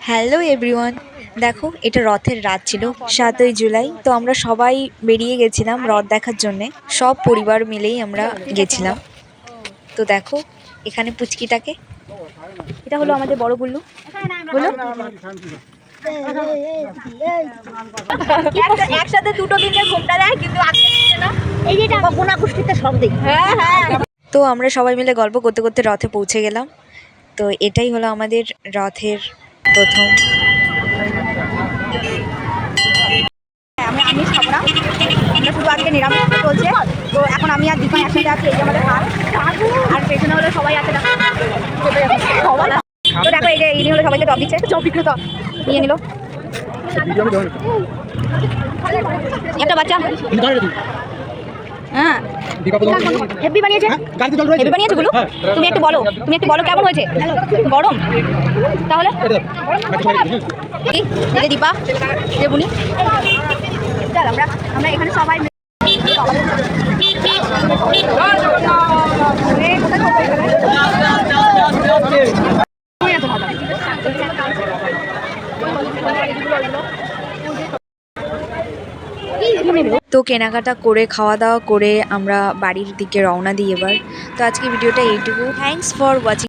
Hello everyone, দেখো এটা রথের রাত ছিল ৭ই জুলাই। তো আমরা সবাই বেরিয়ে গেছিলাম রথ দেখার জন্যে, সব পরিবার মিলেই আমরা গেছিলাম। তো দেখো এখানে পুচকিটাকে, এটা হলো আমাদের বড় গুল্লু। বলো একসাথে দুটো দিনে ঘুমটা দেয় কিন্তু এই যে গোনা কুষ্টিতে সব দিক। তো আমরা সবাই মিলে গল্প করতে করতে রথে পৌঁছে গেলাম। তো এটাই হলো আমাদের রথের প্রথম। আমি আমিষ খাবো না, আমরা শুধু আজকে নিরামিষ চলছে। তো এখন আমি আর দীপা একসাথে আছি, এই যে আমাদের হাত আর পেছনে হলো সবাই আছে। দেখো তো দেখো এই যে ইনি হলো সবাইকে টপ দিচ্ছে, চপ বিক্রেতা নিয়ে নিল একটা বাচ্চা। হ্যাঁ হেভি বানিয়েছে, হেভি বানিয়েছে গুলো। তুমি একটু বলো কেমন হয়েছে? গরম তাহলে এই দীপা যে বুনি, চল আমরা এখানে সবাই তো কেনাকাটা করে খাওয়া দাওয়া করে আমরা বাড়ির দিকে রওনা দিই এবার। তো আজকে ভিডিওটা এইটুকু। Thanks for watching.